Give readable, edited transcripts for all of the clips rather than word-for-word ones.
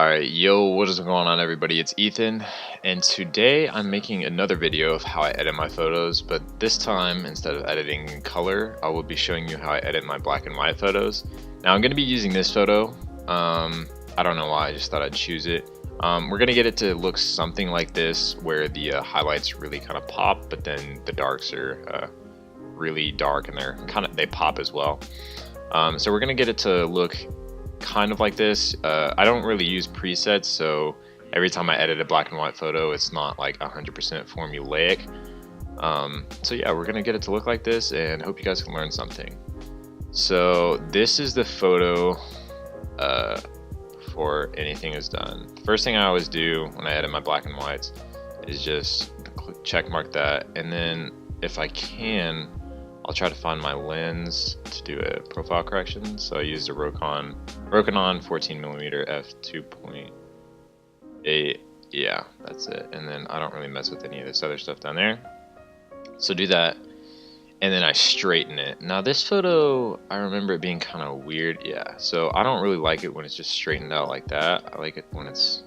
Alright, yo, what is going on everybody? It's Ethan, and today I'm making another video of how I edit my photos, but this time, instead of editing in color, I will be showing you how I edit my black and white photos. Now I'm going to be using this photo. I don't know why, I just thought I'd choose it. We're going to get it to look something like this, where the highlights really kind of pop, but then the darks are really dark and they pop as well. So we're going to get it to look kind of like this. I don't really use presets, so every time I edit a black and white photo, it's not like 100% formulaic. So yeah, we're gonna get it to look like this, and hope you guys can learn something. So this is the photo before anything is done. First thing I always do when I edit my black and whites is just check mark that, and then if I can, I'll try to find my lens to do a profile correction. So I used a Rokinon 14mm f2.8. Yeah, that's it. And then I don't really mess with any of this other stuff down there. So do that, and then I straighten it. Now this photo, I remember it being kind of weird. Yeah, so I don't really like it when it's just straightened out like that. I like it when it's,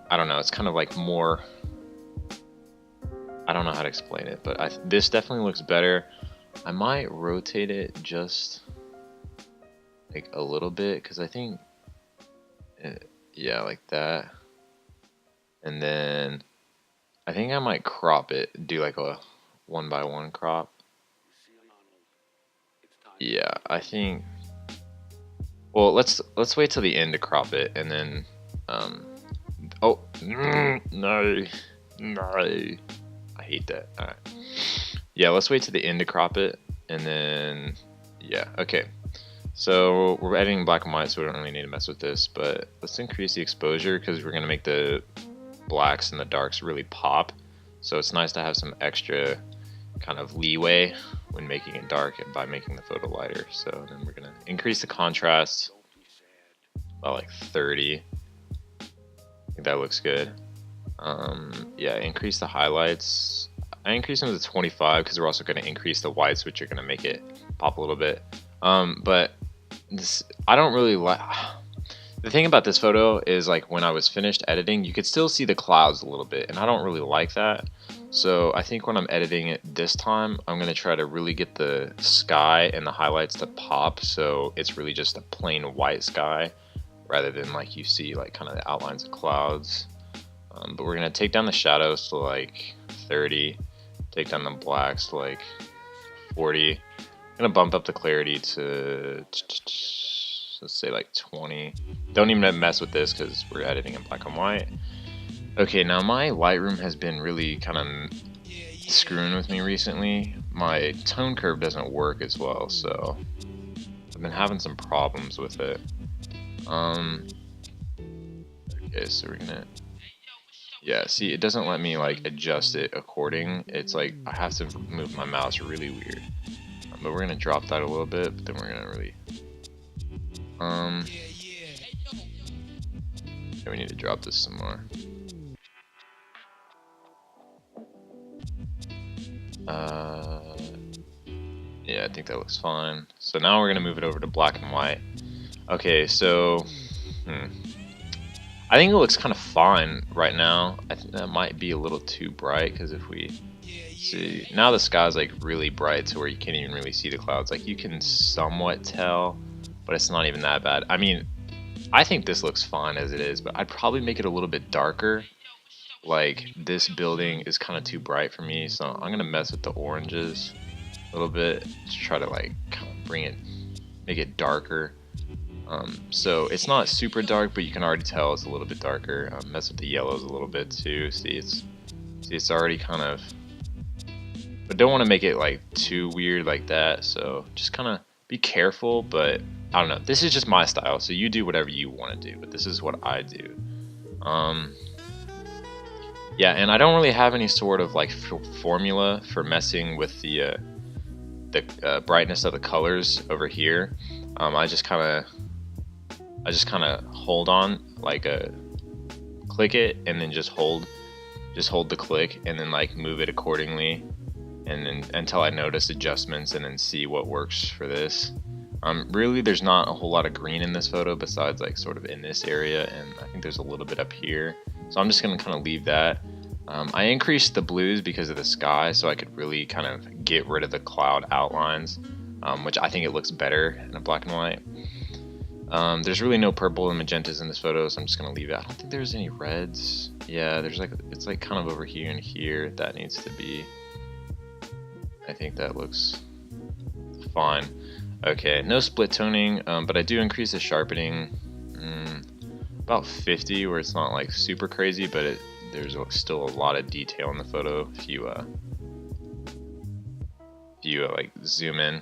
I don't know, it's kind of like more, I don't know how to explain it, but this definitely looks better. I might rotate it just like a little bit, because I think yeah, like that. And then I think I might crop it, do like a 1:1 crop. Yeah, I think, well, let's wait till the end to crop it, and then oh no, I hate that. All right, yeah, let's wait to the end to crop it, and then yeah, okay. So we're editing black and white, so we don't really need to mess with this, but let's increase the exposure, because we're gonna make the blacks and the darks really pop. So it's nice to have some extra kind of leeway when making it dark and by making the photo lighter. So then we're gonna increase the contrast by like 30. I think that looks good. Yeah, increase the highlights. I increase them to 25 because we're also going to increase the whites, which are going to make it pop a little bit. But this, I don't really like. The thing about this photo is, like, when I was finished editing, you could still see the clouds a little bit, and I don't really like that. So I think when I'm editing it this time, I'm going to try to really get the sky and the highlights to pop, so it's really just a plain white sky rather than like you see like kind of the outlines of clouds. But we're going to take down the shadows to like 30. Take down the blacks to like 40. I'm gonna bump up the clarity to let's say like 20. Don't even mess with this because we're editing in black and white. Okay, now my Lightroom has been really kind of screwing with me recently. My tone curve doesn't work as well, so I've been having some problems with it. Okay, so we're gonna, yeah, see, it doesn't let me like adjust it according. It's like I have to move my mouse really weird. But we're gonna drop that a little bit, but then we're gonna really yeah, we need to drop this some more. Yeah, I think that looks fine. So now we're gonna move it over to black and white. Okay, so I think it looks kind of fine right now. I think that might be a little too bright, because if we see, now the sky's like really bright to where you can't even really see the clouds. Like you can somewhat tell, but it's not even that bad. I mean, I think this looks fine as it is, but I'd probably make it a little bit darker. Like this building is kind of too bright for me, so I'm gonna mess with the oranges a little bit to try to like kind of bring it, make it darker. So it's not super dark, but you can already tell it's a little bit darker. Mess with the yellows a little bit too. See, it's already kind of, but don't want to make it like too weird like that. So just kind of be careful. But I don't know. This is just my style, so you do whatever you want to do. But this is what I do. Yeah, and I don't really have any sort of like formula for messing with the brightness of the colors over here. I just kind of hold on, like click it, and then just hold the click, and then like move it accordingly, and then until I notice adjustments, and then see what works for this. Really, there's not a whole lot of green in this photo besides like sort of in this area, and I think there's a little bit up here. So I'm just gonna kind of leave that. I increased the blues because of the sky, so I could really kind of get rid of the cloud outlines, which I think it looks better in a black and white. There's really no purple and magentas in this photo, so I'm just gonna leave it. I don't think there's any reds. Yeah, there's like, it's like kind of over here and here. That needs to be. I think that looks fine. Okay, no split toning, but I do increase the sharpening about 50, where it's not like super crazy, but there's still a lot of detail in the photo if you like zoom in.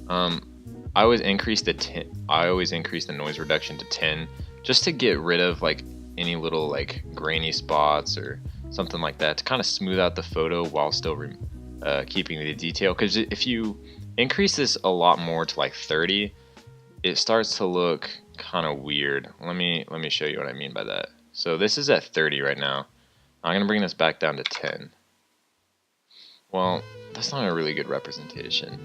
I always increase the noise reduction to 10 just to get rid of like any little like grainy spots or something like that, to kind of smooth out the photo while still keeping the detail. Because if you increase this a lot more to like 30, it starts to look kind of weird. Let me show you what I mean by that. So this is at 30 right now. I'm gonna bring this back down to 10. Well, that's not a really good representation.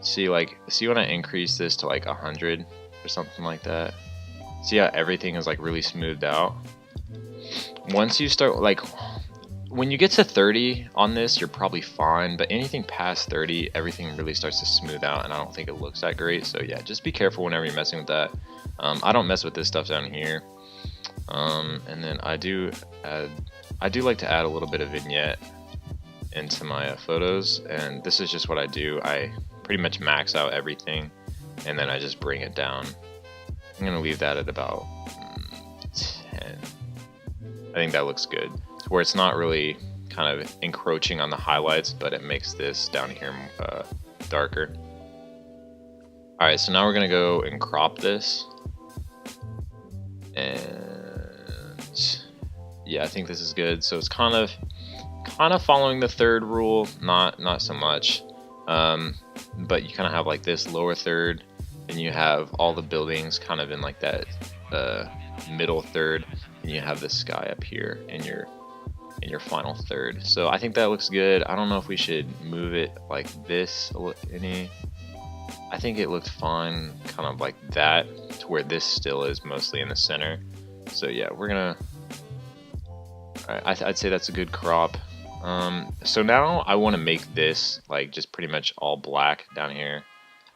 See when I increase this to like 100 or something like that? See how everything is like really smoothed out? Once you start, like, when you get to 30 on this, you're probably fine, but anything past 30, everything really starts to smooth out, and I don't think it looks that great. So yeah, just be careful whenever you're messing with that. I don't mess with this stuff down here. And then I do like to add a little bit of vignette into my photos, and this is just what I do. I pretty much max out everything, and then I just bring it down. I'm gonna leave that at about 10. I think that looks good, where it's not really kind of encroaching on the highlights, but it makes this down here darker. Alright, so now we're gonna go and crop this, and yeah, I think this is good. So it's kind of following the third rule, not so much, but you kind of have like this lower third, and you have all the buildings kind of in like that middle third, and you have the sky up here in your final third. So I think that looks good. I don't know if we should move it like this any. I think it looked fine kind of like that, to where this still is mostly in the center. So yeah, we're gonna, I'd say that's a good crop. So now I want to make this like just pretty much all black down here.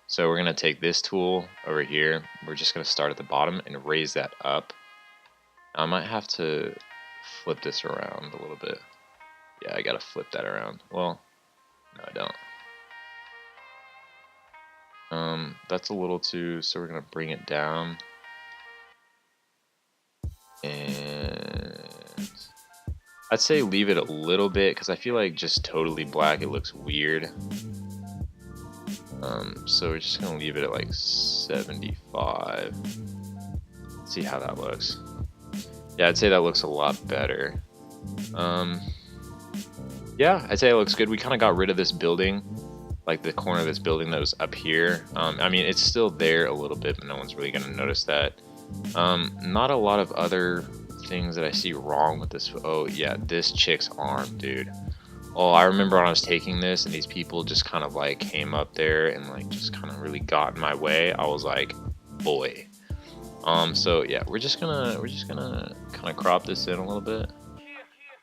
So we're gonna take this tool over here. We're just gonna start at the bottom and raise that up. I might have to flip this around a little bit. Yeah, I gotta flip that around. Well, no, I don't. That's a little too, so we're gonna bring it down. And I'd say leave it a little bit, because I feel like just totally black, it looks weird. So we're just gonna leave it at like 75. See how that looks. Yeah, I'd say that looks a lot better. Yeah, I'd say it looks good. We kind of got rid of this building, like the corner of this building that was up here. I mean, it's still there a little bit, but no one's really gonna notice that. Not a lot of other things that I see wrong with this. Oh yeah, this chick's arm, dude. Oh, I remember when I was taking this and these people just kind of like came up there and like just kind of really got in my way. I was like, boy. So yeah, we're just gonna kind of crop this in a little bit.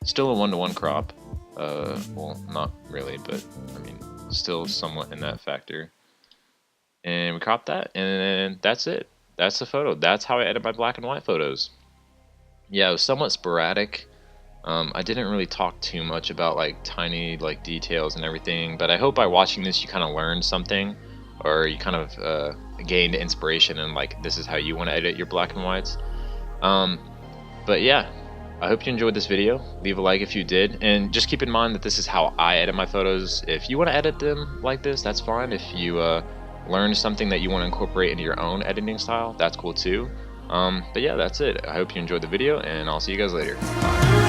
Still a 1-to-1 crop. Well, not really, but I mean, still somewhat in that factor. And we crop that, and that's it. That's the photo. That's how I edit my black and white photos. Yeah, it was somewhat sporadic. I didn't really talk too much about like tiny like details and everything, but I hope by watching this you kind of learned something, or you kind of gained inspiration, and like this is how you want to edit your black and whites. But yeah, I hope you enjoyed this video. Leave a like if you did, and just keep in mind that this is how I edit my photos. If you want to edit them like this, that's fine. If you learn something that you want to incorporate into your own editing style, that's cool too. But yeah, that's it. I hope you enjoyed the video, and I'll see you guys later. Bye.